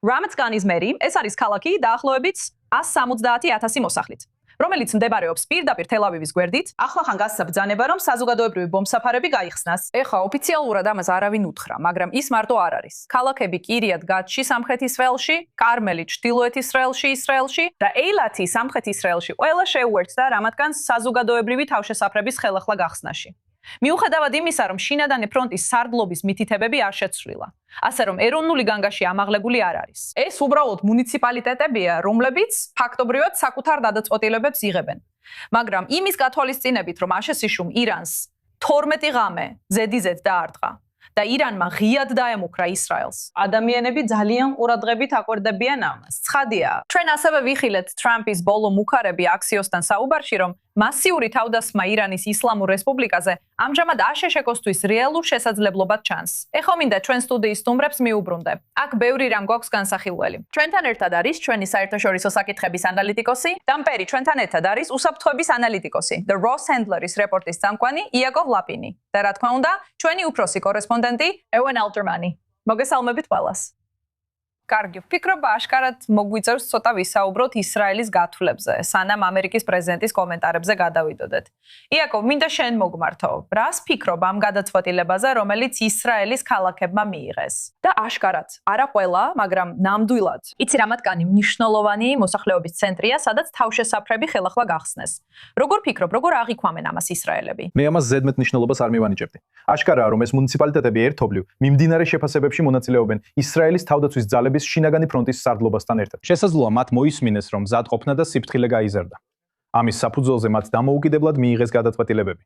რამცგანის მერი, ეს არის ქალაქი დაახლოებით 170,000 მოსახლით, რომელიც მდებარეობს პირდაპირ თელ-ავივის გვერდით. ახლახან გასცა ბრძანება, რომ საზოგადოებრივი ბომბსაფარები გაიხსნას. ეხლა ოფიციალურად ამას არავინ უთხრა, მაგრამ ის მარტო არ არის. ქალაქები კირიათ გატში სამხრეთ ისრაელში, კარმელი ჩრდილოეთ ისრაელში და ეილათი სამხრეთ ისრაელში ყველა შეუერთდა რამათგანს საზოგადოებრივი თავშესაფრების ხელახლა გახსნაში. მიუხედავად იმისა, რომ შინადანი ფრონტის სარდლობის მითითებები არ შეცვლილა, ასე რომ ეროვნული განგაში ამაღლებული არ არის. ეს უბრალოდ მუნიციპალიტეტებია, რომლებიც ფაქტობრივად საკუთარ გადაწყვეტილებებს იღებენ. მაგრამ იმის გათვალისწინებით, რომ აშესიშუმ ირანს 12 ღამე ზედიზედ დაარტყა და ირანმა ღიად დაემუქრა ისრაელს, ადამიანები ძალიან ყურადღებით აკვირდებიან ამას. ცხადია, ჩვენ ასევე ვიხილეთ ტრამპის ბოლო მუქარები აქსიოსთან საუბარში, რომ მასიური თავდასხმა ირანის ისლამურ რესპუბლიკაზე ამჟამად აშშ-ისთვის რეალურ შესაძლებლობად ჩანს. ეხლა მინდა ჩვენ სტუდიის სტუმრებს მიუბრუნდე. აქ ბევრი რამ გვაქვს განსახილველი. ჩვენთან ერთად არის ჩვენი საერთაშორისო საკითხების ანალიტიკოსი, დამპერი ჩვენთან ერთად არის უსაფრთხოების ანალიტიკოსი, The Ross Handler-ის რეპორტის წამყვანი იაკოვ ლაპინი და რა თქმა უნდა, ჩვენი უფროსი კორესპონდენტი ევენ ალტერმანი. მოგესალმებით ყველას. კარგი, ვფიქრობ, აშკარად მოგვიწევს ცოტა ვისაუბროთ ისრაელის გათვლებზე, სანამ ამერიკის პრეზიდენტის კომენტარებზე გადავიდოდეთ. იაკოვ, მინდა შენ მოგმართო. რას ფიქრობ ამ გადაწყვეტილებაზე, რომელიც ისრაელის ქალაქებმა მიიღეს? და აშკარად, არა ყველა, მაგრამ ნამდვილად. იცი რა მათგანი მნიშვნელოვანი მოსახლეობის ცენტრია, სადაც თავშესაფრები ხელახლა გახსნეს. როგორ ფიქრობ, როგორ აღიქვამენ ამას ისრაელები? მე ამას ზედმეტ მნიშვნელობას არ მივანიჭებდი. აშკარაა, რომ ეს მუნიციპალიტეტები ერთობლივ მიმდინარე შეფასებებში მონაწილეობენ ისრაელის თავდაცვის ძალების შინაგანი ფრონტის სარდლობასთან ერთად. შესაძლოა მათ მოისმინეს, რომ მზადყოფნა და სიფრთხილე გაიზარდა. ამის საფუძველზე მათ დამოუკიდებლად მიიღეს გადაწყვეტილებები.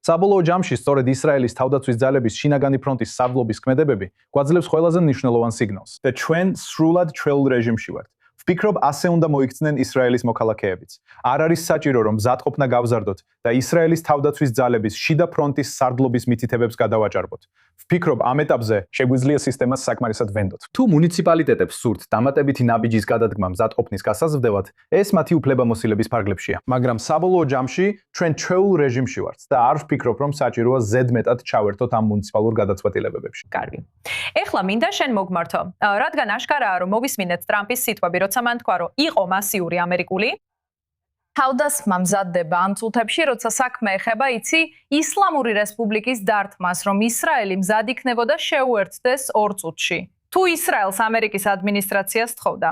საბოლოო ჯამში სწორედ ისრაელის თავდაცვის ძალების შინაგანი ფრონტის სარდლობის ქმედებები გვაძლევს ყველაზე მნიშვნელოვან სიგნალს. და ჩვენ სრულად ჩვეულ რეჟიმში ვართ. ვფიქრობ, ასე უნდა მოიქცნენ ისრაელის მოქალაქეებიც. არ არის საჭირო, რომ მზადყოფნა გავზარდოთ და ისრაელის თავდაცვის ძალების შიდა ფრონტის სარდლობის მითითებებს გადავაჭარბოთ. ვფიქრობ, ამ ეტაპზე შეგვიძლია სისტემას საკმარისად ვენდოთ. თუ მუნიციპალიტეტებს სურთ დამატებითი ნაბიჯის გადადგმა მზადყოფნის გასაზრდელად, ეს მათი უფლებამოსილების ფარგლებშია. მაგრამ საბოლოო ჯამში ჩვენ ჩვეულ რეჟიმში ვართ და არ ვფიქრობ, რომ საჭიროა ზედმეტად ჩავერთოთ ამ მუნიციპალურ გადაწყვეტილებებში. კარგი. ეხლა მინდა შენ მოგმართო, რადგან აშკარაა, რომ მოვისმინეთ ტრამპის სიტყვები, როცა მან თქვა, რომ იყო მასიური ამერიკული თავდასხმა მზადდება ამ წუთებში, როცა საქმე ეხება, იცი, ისლამური რესპუბლიკის დარტყმას, რომ ისრაელი მზად იქნებოდა შეუერთდეს 2 წუთში. თუ ისრაელს ამერიკის ადმინისტრაციას თხოვდა.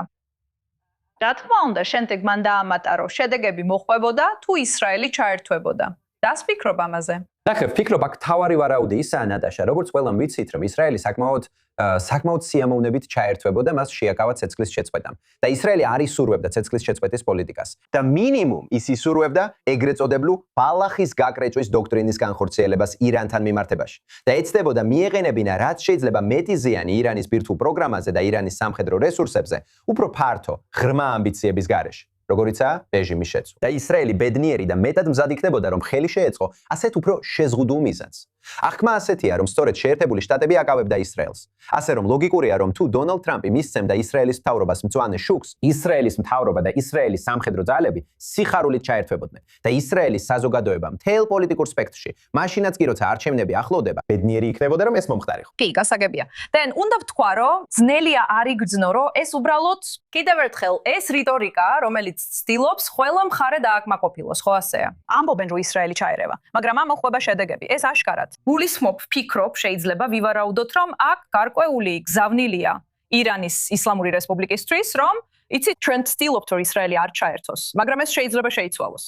რა თქმა უნდა, შემდეგ მან დაამატა, რომ შედეგები მოხვებოდა, თუ ისრაელი ჩაერთვებოდა. რას ფიქრობ ამაზე? ნახე, ვფიქრობ, აქ თავარი ვარაუდი ისაა, ნატაშა, როგორც ყველამ ვიცით, რომ ისრაელი საკმაოდ სიამოვნებით ჩაერთვებოდა მას შეაკავა ცეცხლის შეწყვეტამ. და ისრაელი არ ისურვებდა ცეცხლის შეწყვეტის პოლიტიკას. და მინიმუმ ის ისურვებდა ეგრეთ წოდებულ ბალახის გაკრეჭვის დოქტრინის განხორციელებას ირანთან მიმართებაში. და ეცდებოდა მიეყენებინა რაც შეიძლება მეტი ზიანი ირანის ბირთვულ პროგრამაზე და ირანის სამხედრო რესურსებზე, უფრო ფართო, ღრმა ამბიციების გარეშე. როგორიცაა რეჟიმის შეცვლა. და ისრაელი ბედნიერი და მეტად მზად იქნებოდა, რომ ხელი შეეწყო ასეთ უფრო შეზღუდულ მიზანს. აღქმა ასეთია, რომ სწორედ შეერთებული შტატები აკავებდა ისრაელს. ასე რომ ლოგიკურია, რომ თუ დონალდ ტრამპი მისცემდა ისრაელის მთავრობას მწვანე შუქს, ისრაელის მთავრობა და ისრაელის სამხედრო ძალები სიხარულით ჩაერთვებოდნენ და ისრაელის საზოგადოება მთელ პოლიტიკურ სპექტრში, მაშინაც კი როცა არჩევნები ახლოვდება, ბედნიერი იქნებოდა, რომ ეს მომხდარიყო. კი, გასაგებია. და უნდა ვთქვა, რომ ძნელია არ იგრძნო, რომ ეს უბრალოდ კიდევ ერთხელ ეს რიტორიკა, რომელიც ცდილობს ყველა მხარე დააკმაყოფილოს, ხო ასეა. ამბობენ, რომ ისრაელი ჩაერევა, მაგრამ ამ მოხვება შედეგები. ეს აშკარად. გულისხმობ, ფიქრობ, შეიძლება ვივარაუდოთ, რომ აქ გარკვეული გზავნილია ირანის ისლამური რესპუბლიკისთვის, რომ იცით, ჩვენ ვცდილობთ, რომ ისრაელი არ ჩაერთოს, მაგრამ ეს შეიძლება შეიცვალოს.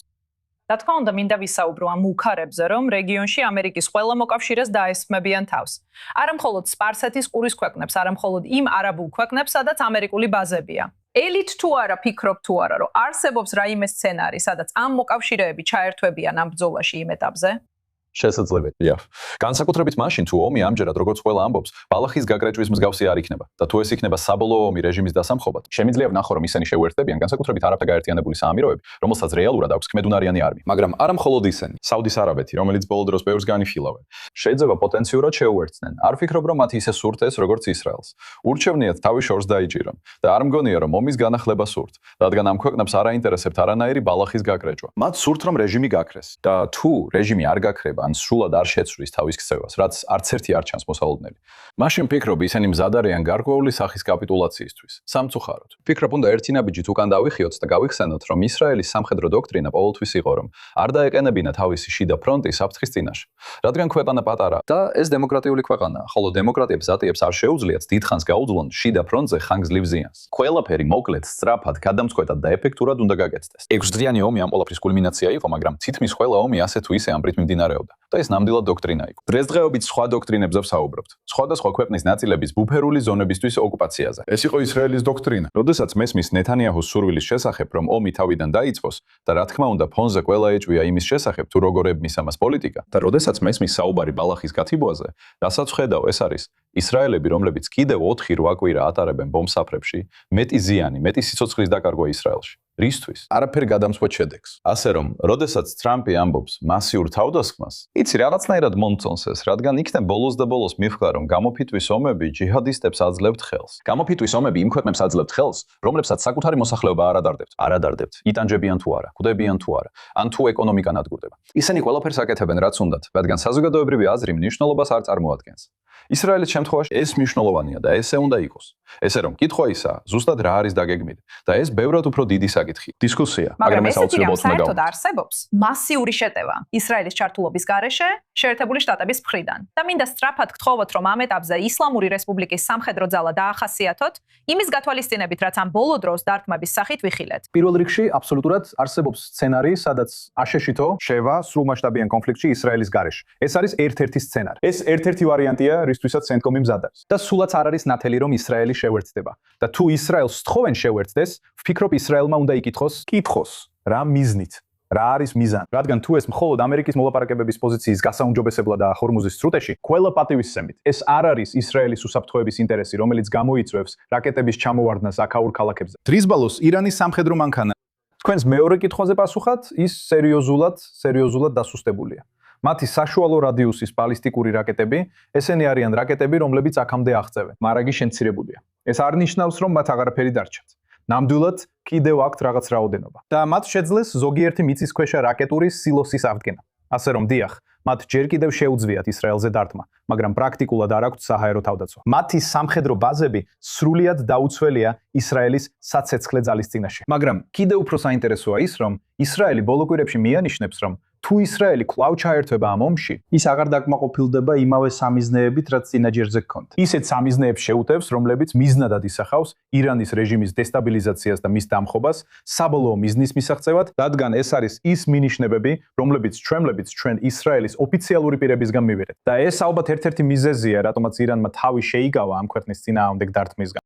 რა თქმა უნდა, მინდა ვისაუბრო ამ უქარებზე, რომ რეგიონში ამერიკის ყველა მოკავშირეს დაესხმებიან თავს. არა მხოლოდ სპარსეთის ყურის ქვეყნებს, არა მხოლოდ იმ არაბულ ქვეყნებს, სადაც ამერიკული ბაზებია. ელით თუ არა, ფიქრობ თუ არა, რომ არსებობს რაიმე სცენარი, სადაც ამ მოკავშირეები ჩაერთვებიან ამ ბრძოლაში იმ ეტაპზე? შესაძლებელია. განსაკუთრებით მაშინ თუ ომი ამჯერად როგორც ყველა ამბობს, ბალახის გაკრეჭვის მსგავსი არ იქნება და თუ ეს იქნება საბოლოო ომი რეჟიმის დასამხობად, შემიძლია ვნახო, რომ ისინი შეუერთდებიან განსაკუთრებით არაბთა გაერთიანებული საამიროები, რომელსაც რეალურად აქვს ქმედუნარიანი არმია. მაგრამ არა მხოლოდ ისინი, საუდის არაბეთი, რომელიც ბოლო დროს ბევრს განიხილავენ, შეიძლება პოტენციურად შეუერთდნენ. არ ვფიქრობ, რომ მათი ისე სურთ ეს როგორც ისრაელს. ურჩევნიათ თავი შორს დაიჭირონ და არ მგონია, რომ ომის განახლება სურთ, რადგან ამ ქვეყნებს არ აინტერესებთ არანაირი ბალახის გაკრეჭვა. მათ სურთ, რომ რეჟიმი გაქრეს და თუ რეჟიმი არ გაქრება, ან სრულად არ შეცვლის თავის ქცევას, რაც არც ერთი არ ჩანს მოსალოდნელი. მაშინ ვფიქრობ, ისინი მზად არიან გარკვეული სახის კაპიტულაციისთვის. სამწუხაროდ. ვფიქრობ, უნდა ერთი ნაბიჯით უკან დავიხიოთ და გავიხსენოთ, რომ ისრაელის სამხედრო დოქტრინა ყოველთვის იყო, რომ არ დაეყენებინა თავისი შიდა ფრონტი საფრთხის წინაშე. რადგან ქვეყანა პატარა და ეს დემოკრატიული ქვეყანაა, ხოლო დემოკრატიებს ზატიებს არ შეუძლიათ დიდხანს გაუძლონ შიდა ფრონტზე ხანგრძლივ ზიანს. ყველაფერი მოკლედ, სწრაფად, გადამწყვეტად და ეფექტურად უნდა გაგეცდეს. 6 დღიანი ომი ამ ყველაფრის კულმინაცია იყო, მაგრამ თითქმის ყველა ომი ასე თუ ისე ამბრით მიმდინარეობდა და ეს ნამდვილად დოქტრინა იყო. დღესდღეობით სხვა დოქტრინებზე ვსაუბრობთ. სხვადასხვა ქვეყნის ნაწილების ბუფერული ზონებისთვის ოკუპაციაზე. ეს იყო ისრაელის დოქტრინა. როდესაც მესმის ნეთანიაჰუს სურვილის შესახებ, რომ ომი თავიდან დაიწყოს და რა თქმა უნდა ფონზე ყველა ეჭვია იმის შესახებ, თუ როგორ ებმის ამას პოლიტიკა და როდესაც მესმის საუბარი ბალახის გათიბოაზე, რასაც ხედავ, ეს არის ისრაელები, რომლებიც კიდევ 4-8 კვირა ატარებენ ბომბსაფრებში, მეტი ზიანი, მეტი სიცოცხლის დაკარგვა ისრაელში. რისთვის? არაფერ გადამწყვეტ შედეგს. ასე რომ, როდესაც ტრამპი ამბობს მასიურ თავდასხმას, იცი რაღაცნაირად მომწონს ეს, რადგან იქნებ ბოლოს და ბოლოს მივხვდა, რომ გამოფიტვის ომები ჯიჰადისტებს აძლევთ ხელს. გამოფიტვის ომები იმ ქვეყნებს აძლევთ ხელს, რომლებსაც საკუთარი მოსახლეობა არ ადარდებთ. არ ადარდებთ. იტანჯებიან თუ არა, კვდებიან თუ არა, ან თუ ეკონომიკა ნადგურდება. ისინი ყველაფერს აკეთებენ, რაც უნდათ, რადგან საზოგადოებრივი აზრი მნიშვნელობას არ წარმოადგენს. ისრაელის შემთხვევაში ეს მნიშვნელოვანია და ესე უნდა იყოს. ესე რომ, კითხვა ისაა, ზუსტად რა არის დაგეგმილი და ეს ბევრად უფრო დიდი საკითხია. დისკუსია, მაგრამ ეს საერთოდ არსებობს მასიური შეტევა ისრაელის ჩართულობის გარეშე შეერთებული შტატების მხრიდან. და მინდა სწრაფად გთხოვოთ, რომ ამ ეტაპზე ისლამური რესპუბლიკის სამხედრო ძალა დაახასიათოთ, იმის გათვალისწინებით, რაც ამ ბოლო დროს დარტყმების სახით ვიხილეთ. პირველ რიგში აბსოლუტურად არსებობს სცენარი, სადაც აშეშითო შევა სრულმასშტაბიან კონფლიქტში ისრაელის გარეშე. ეს არის ერთ-ერთი სცენარი. ეს ერთ-ერთი ვარიანტია, რისთვისაც CENTCOM-ი მზადავს. და სულაც არ არის ნათელი, რომ ისრაელი შევერთდება. და თუ ისრაელს სთხოვენ შევერთდეს, ვფიქრობ ისრაელმა უნდა იკითხოს, რა მიზნით? რა არის მიზანი? რადგან თუ ეს მხოლოდ ამერიკის მოლაპარაკებების პოზიციის გასაუმჯობესებლად და ხორმუზის სრუტეში, ყველა პატივისცემით, ეს არ არის ისრაელის უსაფრთხოების ინტერესი, რომელიც გამოიწვევს რაკეტების ჩამოვარდნას აქაურ ქალაქებზე. დღის ბოლოს ირანის სამხედრო მანქანა თქვენს მეორე კითხვაზე პასუხად, ის სერიოზულად დასუსტებულია. მათი საშუალო რადიუსის ბალისტიკური რაკეტები, ესენი არიან რაკეტები, რომლებიც აქამდე აღწევენ. მარაგი შემცირებულია. ეს არ ნიშნავს, რომ მათ აღარაფერი დარჩათ. ნამდვილად კიდევ აქვთ რაღაც რაოდენობა. და მათ შეძლეს ზოგიერთი მიწისქვეშა რაკეტური სილოსის აღდგენა. ასე რომ, დიახ, მათ ჯერ კიდევ შეუძლიათ ისრაელზე დარტყმა, მაგრამ პრაქტიკულად არ აქვთ საჰაერო თავდაცვა. მათი სამხედრო ბაზები სრულიად დაუცველია ისრაელის საცეცხლე ძალის წინაშე. მაგრამ კიდევ უფრო საინტერესოა ის, რომ ისრაელი ბოლო კვირებში მიანიშნებს, რომ თუ ისრაელი კვლავ ჩაერთვება ამ ომში, ის აღარ დაკმაყოფილდება იმავე სამიზნეებით, რაც წინაჯერზე ჰქონდა. ისეთ სამიზნეებს შეუტევს, რომლებიც მიზნადად ისახავს ირანის რეჟიმის დესტაბილიზაციას და მის დამხობას საბოლოო მიზნის მისაღწევად, რადგან ეს არის ის მინიშნებები, რომლებიც ჩვენ ისრაელის ოფიციალური პირებისგან მივიღეთ. და ეს ალბათ ერთ-ერთი მიზეზია, რატომაც ირანმა თავი შეიგავა ამ ქვეყნის წინააღმდეგ დარტყმისგან.